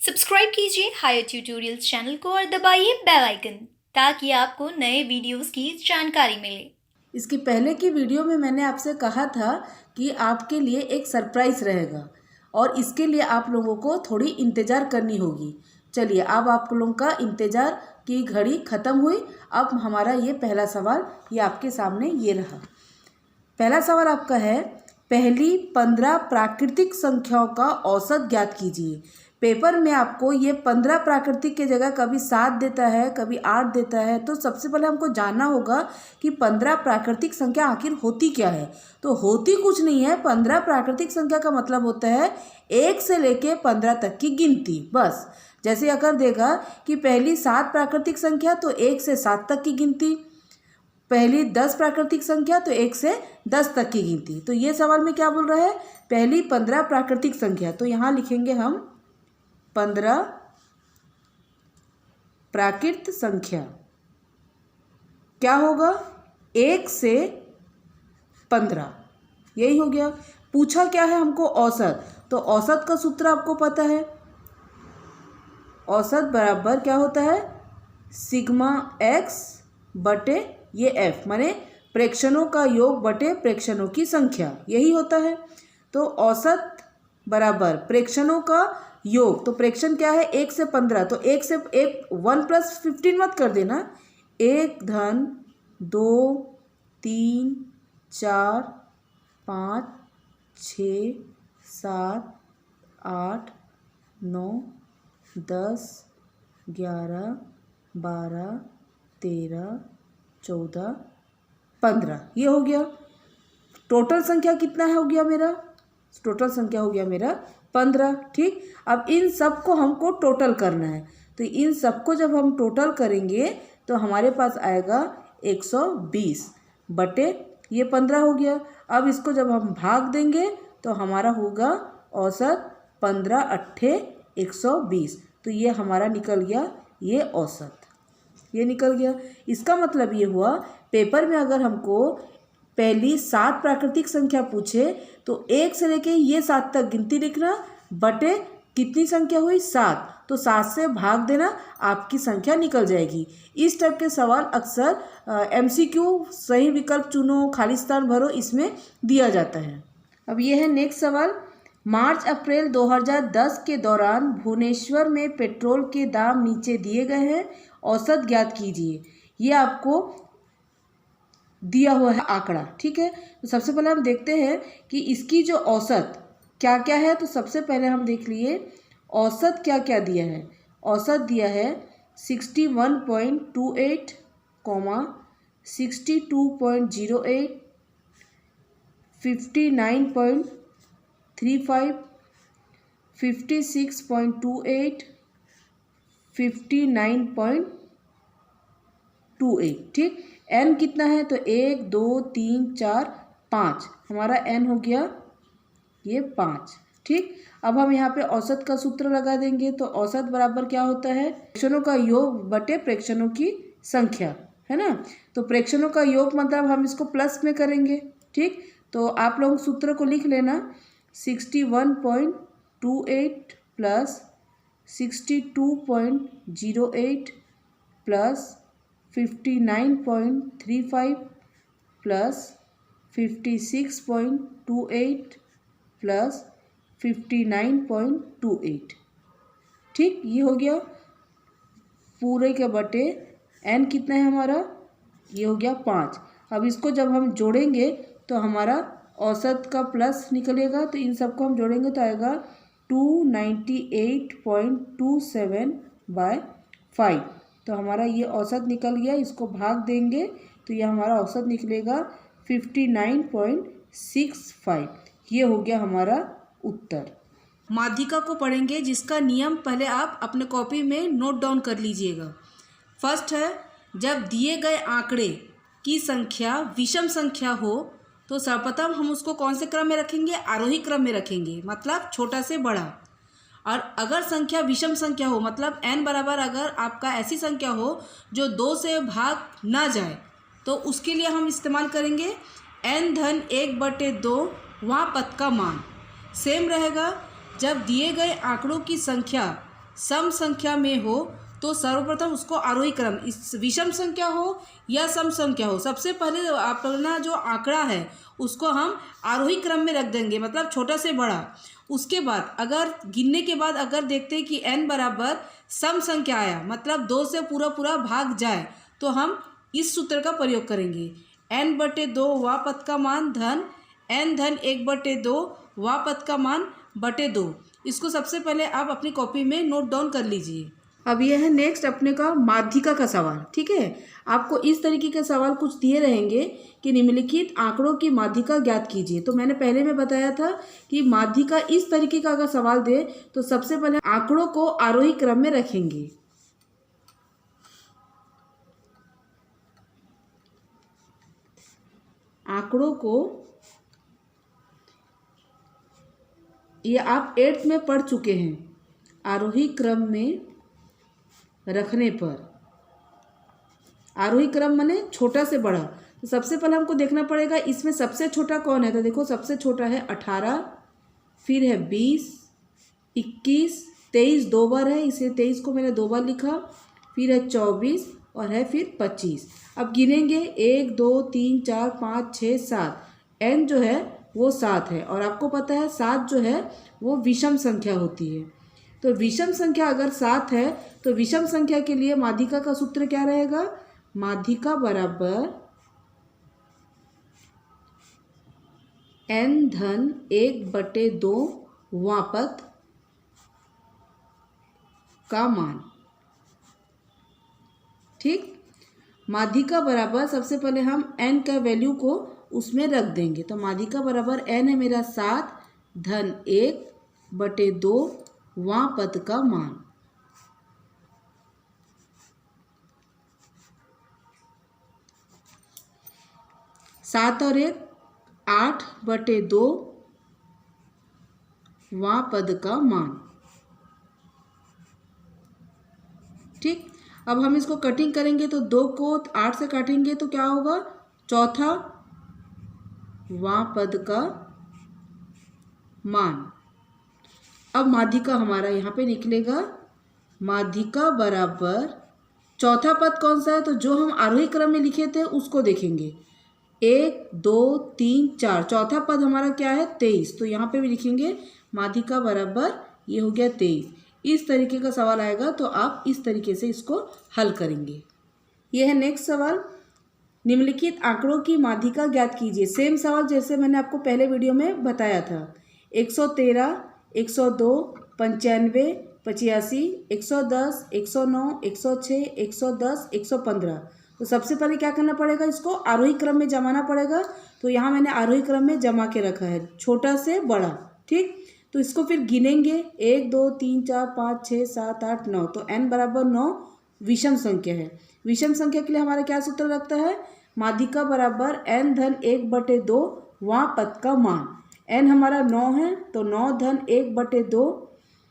Subscribe कीजिए higher tutorials channel को और दबाइए बेल आइकन ताकि आपको नए वीडियोस की जानकारी मिले। इसके पहले की वीडियो में मैंने आपसे कहा था कि आपके लिए एक सरप्राइज़ रहेगा और इसके लिए आप लोगों को थोड़ी इंतज़ार करनी होगी। चलिए, अब आप लोगों का इंतज़ार की घड़ी ख़त्म हुई। अब हमारा ये पहला सवाल ये आपके सामने ये रहा। पहला सवाल आपका है, पहली 15 प्राकृतिक संख्याओं का औसत ज्ञात कीजिए। पेपर में आपको ये 15 प्राकृतिक के जगह कभी 7 देता है, कभी 8 देता है। तो सबसे पहले हमको जानना होगा कि 15 प्राकृतिक संख्या आखिर होती क्या है। तो होती कुछ नहीं है। 15 प्राकृतिक संख्या का मतलब होता है 1 से लेके 15 तक की गिनती। बस जैसे अगर देगा कि पहली 7 प्राकृतिक संख्या तो 1 से 7 तक की गिनती, पहली 10 प्राकृतिक संख्या तो 1 से 10 तक की गिनती। तो ये सवाल में क्या बोल रहा है, पहली 15 प्राकृतिक संख्या। तो यहाँ लिखेंगे हम 15 प्राकृत संख्या क्या होगा, 1 से 15, यही हो गया। पूछा क्या है हमको, औसत। तो औसत का सूत्र आपको पता है, औसत बराबर क्या होता है, सिग्मा एक्स बटे ये एफ, माने प्रेक्षणों का योग बटे प्रेक्षणों की संख्या, यही होता है। तो औसत बराबर प्रेक्षणों का योग। तो प्रेक्षण क्या है, 1 से 15। तो 1 से 1 + 15 मत कर देना, 1 धन 2 3 4 5 6 7 8 9 10 11 12 13 14 15, ये हो गया। टोटल संख्या कितना हो गया मेरा, टोटल संख्या हो गया मेरा 15। ठीक, अब इन सब को हमको टोटल करना है। तो इन सब को जब हम टोटल करेंगे तो हमारे पास आएगा 120 बटे ये 15 हो गया। अब इसको जब हम भाग देंगे तो हमारा होगा औसत 15 अट्ठे 120। तो ये हमारा निकल गया, ये औसत ये निकल गया। इसका मतलब ये हुआ, पेपर में अगर हमको पहली 7 प्राकृतिक संख्या पूछे तो 1 से लेके ये 7 तक गिनती लिखना, बटे कितनी संख्या हुई, 7। तो 7 से भाग देना, आपकी संख्या निकल जाएगी। इस टाइप के सवाल अक्सर एमसीक्यू सही विकल्प चुनो, खाली स्थान भरो, इसमें दिया जाता है। अब ये है नेक्स्ट सवाल, मार्च अप्रैल 2010 के दौरान भुवनेश्वर में पेट्रोल के दाम नीचे दिए गए हैं, औसत ज्ञात कीजिए। ये आपको दिया हुआ है आंकड़ा। ठीक है, तो सबसे पहले हम देखते हैं कि इसकी जो औसत क्या क्या है। तो सबसे पहले हम देख लिए औसत क्या क्या दिया है। औसत दिया है 61.28, 62.08, 59.35, 56.28, 59.28। ठीक, एन कितना है, तो 1 2 3 4 5, हमारा एन हो गया ये 5। ठीक, अब हम यहाँ पे औसत का सूत्र लगा देंगे। तो औसत बराबर क्या होता है, प्रेक्षणों का योग बटे प्रेक्षणों की संख्या, है ना। तो प्रेक्षणों का योग मतलब हम इसको प्लस में करेंगे। ठीक, तो आप लोग सूत्र को लिख लेना, 61.28 प्लस 62.08 प्लस 59.35 प्लस 56.28 प्लस 59.28। ठीक, ये हो गया पूरे के बटे एन कितना है हमारा, ये हो गया 5। अब इसको जब हम जोड़ेंगे तो हमारा औसत का प्लस निकलेगा। तो इन सबको हम जोड़ेंगे तो आएगा 298.27/5। तो हमारा ये औसत निकल गया। इसको भाग देंगे तो ये हमारा औसत निकलेगा 59.65। ये हो गया हमारा उत्तर। माध्यिका को पढ़ेंगे, जिसका नियम पहले आप अपने कॉपी में नोट डाउन कर लीजिएगा। फर्स्ट है, जब दिए गए आंकड़े की संख्या विषम संख्या हो तो सर्वप्रथम हम उसको कौन से क्रम में रखेंगे, आरोही क्रम में रखेंगे, मतलब छोटा से बड़ा। और अगर संख्या विषम संख्या हो, मतलब n बराबर अगर आपका ऐसी संख्या हो जो 2 से भाग ना जाए, तो उसके लिए हम इस्तेमाल करेंगे n धन 1/2, वहाँ पद का मान सेम रहेगा। जब दिए गए आंकड़ों की संख्या सम संख्या में हो तो सर्वप्रथम उसको आरोही क्रम, इस विषम संख्या हो या सम संख्या हो, सबसे पहले अपना जो आंकड़ा है उसको हम आरोही क्रम में रख देंगे, मतलब छोटा से बड़ा। उसके बाद अगर गिनने के बाद अगर देखते हैं कि n बराबर सम संख्या आया, मतलब 2 से पूरा पूरा भाग जाए, तो हम इस सूत्र का प्रयोग करेंगे। n/2 वा पद का मान धन n धन 1/2 वा पद का मान बटे 2। इसको सबसे पहले आप अपनी कॉपी में नोट डाउन कर लीजिए। अब यह है नेक्स्ट अपने का माध्यिका का सवाल। ठीक है, आपको इस तरीके के सवाल कुछ दिए रहेंगे कि निम्नलिखित आंकड़ों की माध्यिका ज्ञात कीजिए। तो मैंने पहले में बताया था कि माध्यिका इस तरीके का अगर सवाल दे तो सबसे पहले आंकड़ों को आरोही क्रम में रखेंगे। आंकड़ों को ये आप 8th में पढ़ चुके हैं, आरोही क्रम में रखने पर। आरोही क्रम माने छोटा से बड़ा। तो सबसे पहले हमको देखना पड़ेगा इसमें सबसे छोटा कौन है। तो देखो सबसे छोटा है 18, फिर है 20, 21, 23 दो बार है, इसलिए 23 को मैंने 2 बार लिखा, फिर है 24 और है फिर 25। अब गिनेंगे 1 2 3 4 5 6 7। n जो है वो 7 है और आपको पता है 7 जो है वो विषम संख्या होती है। तो विषम संख्या अगर 7 है तो विषम संख्या के लिए माध्यिका का सूत्र क्या रहेगा? माध्यिका बराबर n धन 1/2 वां पद का मान। ठीक, माध्यिका बराबर सबसे पहले हम n का वैल्यू को उसमें रख देंगे। तो माध्यिका बराबर n है मेरा 7 धन 1/2 वां पद का मान। सात और 1 8/2 वां पद का मान। ठीक, अब हम इसको कटिंग करेंगे तो 2 को 8 से काटेंगे तो क्या होगा? चौथा वां पद का मान। अब माध्यिका हमारा यहाँ पे निकलेगा, माध्यिका बराबर चौथा पद कौन सा है? तो जो हम आरोही क्रम में लिखे थे उसको देखेंगे। 1 2 3 4, चौथा पद हमारा क्या है? 23। तो यहाँ पे भी लिखेंगे माध्यिका बराबर ये हो गया 23। इस तरीके का सवाल आएगा तो आप इस तरीके से इसको हल करेंगे। यह है नेक्स्ट सवाल, निम्नलिखित आंकड़ों की माध्यिका ज्ञात कीजिए। सेम सवाल जैसे मैंने आपको पहले वीडियो में बताया था। 113, 102, 95, 85, 110, 109, 106, 110, 115। तो सबसे पहले क्या करना पड़ेगा? इसको आरोही क्रम में जमाना पड़ेगा। तो यहाँ मैंने आरोही क्रम में जमा के रखा है, छोटा से बड़ा। ठीक, तो इसको फिर गिनेंगे 1 2 3 4 5 6 7 8 9। तो n बराबर 9 विषम संख्या है। विषम संख्या के लिए हमारा क्या सूत्र लगता है? माध्यिका बराबर n धन 1/2 वां पद का मान। n हमारा 9 है तो 9 धन 1/2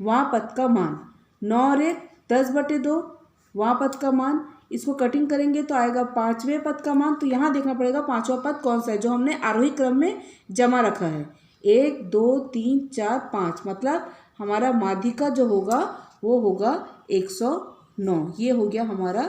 वां पद का मान। 9 और 1 10/2 वां पद का मान। इसको कटिंग करेंगे तो आएगा 5वें पद का मान। तो यहाँ देखना पड़ेगा 5वां पद कौन सा है जो हमने आरोही क्रम में जमा रखा है। 1 2 3 4 5, मतलब हमारा माध्यिका जो होगा वो होगा 109। ये हो गया हमारा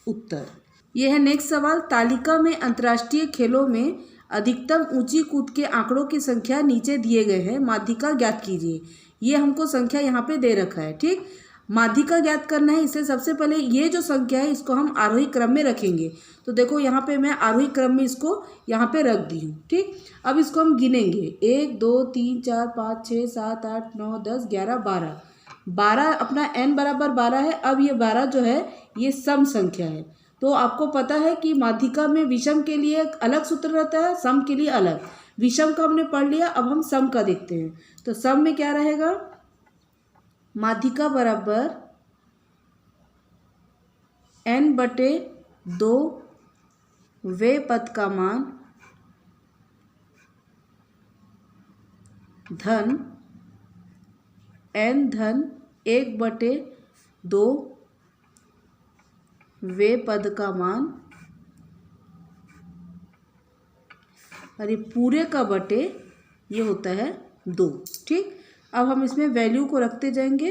उत्तर। यह है नेक्स्ट सवाल, तालिका में अंतर्राष्ट्रीय खेलों में अधिकतम ऊंची कूद के आंकड़ों की संख्या नीचे दिए गए हैं, माध्यिका ज्ञात कीजिए। ये हमको संख्या यहाँ पे दे रखा है। ठीक, माध्यिका ज्ञात करना है। इससे सबसे पहले ये जो संख्या है इसको हम आरोही क्रम में रखेंगे। तो देखो यहाँ पे मैं आरोही क्रम में इसको यहाँ पे रख दी हूँ। ठीक, अब इसको हम गिनेंगे 1 2 3 4 5 6 7 8 9 10 11 12। 12 अपना n बराबर 12 है। अब ये 12 जो है ये सम संख्या है। तो आपको पता है कि माध्यिका में विषम के लिए एक अलग सूत्र रहता है, सम के लिए अलग। विषम का हमने पढ़ लिया, अब हम सम का देखते हैं। तो सम में क्या रहेगा? माध्यिका बराबर n/2 वे पद का मान धन n धन 1/2 वे पद का मान, और ये पूरे का बटे ये होता है 2। ठीक, अब हम इसमें वैल्यू को रखते जाएंगे।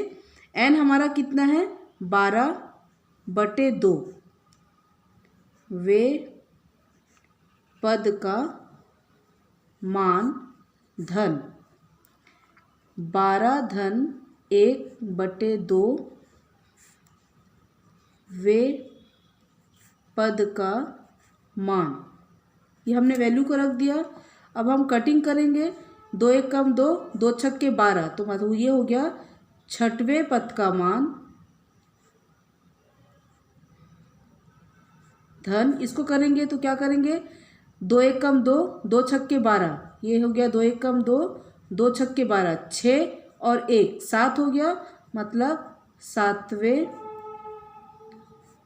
n हमारा कितना है 12/2, वे पद का मान धन 12 धन 1/2, वे पद का मान, ये हमने वैल्यू को रख दिया। अब हम कटिंग करेंगे, 2 1 कम 2, 2 छक्के 12, तो मतलब ये हो गया छठवें पद का मान धन, इसको करेंगे तो क्या करेंगे 2 1 कम 2, 2 छक्के 12, ये हो गया 2 1 कम 2, 2 छक्के 12, 6 और 1 7 हो गया, मतलब 7वें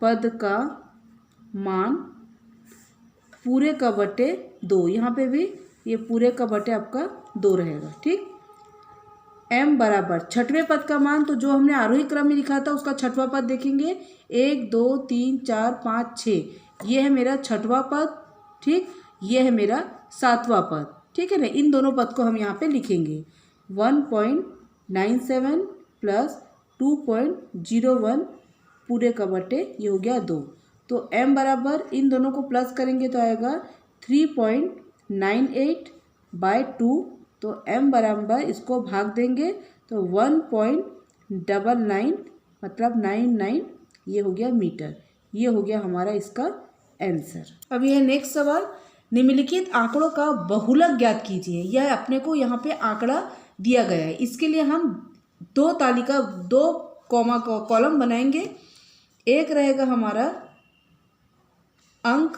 पद का मान पूरे का बटे 2, यहाँ पे भी ये पूरे का बटे आपका 2 रहेगा। ठीक, m बराबर छठवें पद का मान, तो जो हमने आरोही क्रम में लिखा था उसका छठवां पद देखेंगे, 1 2 3 4 5 6, ये है मेरा छठवां पद। ठीक, ये है मेरा सातवां पद। ठीक है ना, इन दोनों पद को हम यहाँ पे लिखेंगे 1.97 प्लस 2.01 पूरे का बटे, ये हो गया 2। तो m बराबर इन दोनों को प्लस करेंगे तो आएगा 3.98/2, तो m बराबर इसको भाग देंगे तो 1.99 मतलब 99, ये हो गया मीटर। ये हो गया हमारा इसका आंसर। अब यह नेक्स्ट सवाल, निम्नलिखित आंकड़ों का बहुलक ज्ञात कीजिए। यह अपने को यहाँ पे आंकड़ा दिया गया है, इसके लिए हम दो कॉलम बनाएंगे। एक रहेगा हमारा अंक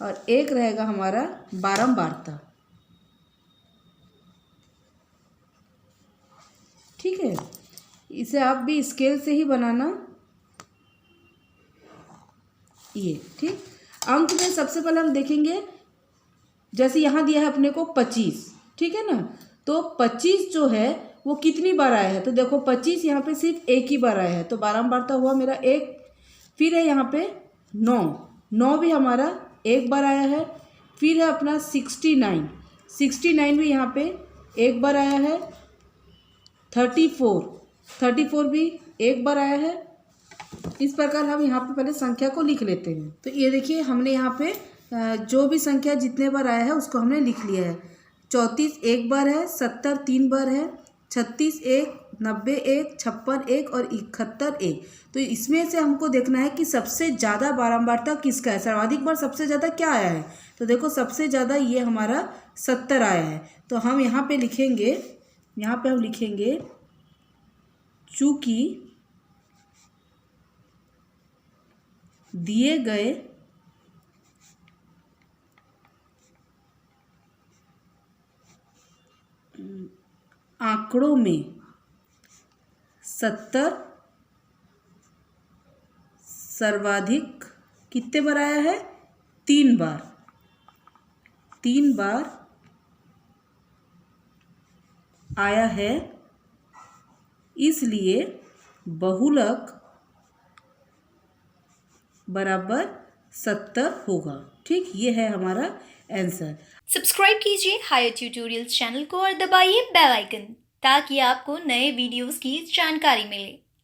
और एक रहेगा हमारा बारंबारता। ठीक है, इसे आप भी स्केल से ही बनाना ये। ठीक, अंक में सबसे पहले हम देखेंगे, जैसे यहाँ दिया है अपने को 25, ठीक है ना, तो 25 जो है वो कितनी बार आया है, तो देखो 25 यहाँ पे सिर्फ एक ही बार आया है, तो बारंबारता हुआ मेरा 1। फिर है यहाँ पे 9 भी हमारा एक बार आया है। फिर है अपना 69 भी यहाँ पे एक बार आया है। 34 भी एक बार आया है। इस प्रकार हम यहाँ पे पहले संख्या को लिख लेते हैं। तो ये देखिए, हमने यहाँ पे जो भी संख्या जितने बार आया है उसको हमने लिख लिया है। 34 एक बार है, 70 3 बार है, 36 1, 90 1, 56 1 और 71 1। तो इसमें से हमको देखना है कि सबसे ज़्यादा बारंबारता किसका है, सर्वाधिक बार सबसे ज़्यादा क्या आया है। तो देखो सबसे ज़्यादा ये हमारा 70 आया है। तो हम यहाँ पे लिखेंगे चूँकि दिए गए आंकड़ों में 70 सर्वाधिक कितने बार आया है, 3 बार आया है, इसलिए बहुलक बराबर 70 होगा। ठीक, ये है हमारा आंसर। सब्सक्राइब कीजिए हायर ट्यूटोरियल्स चैनल को और दबाइए बेल आइकन ताकि आपको नए वीडियोस की जानकारी मिले।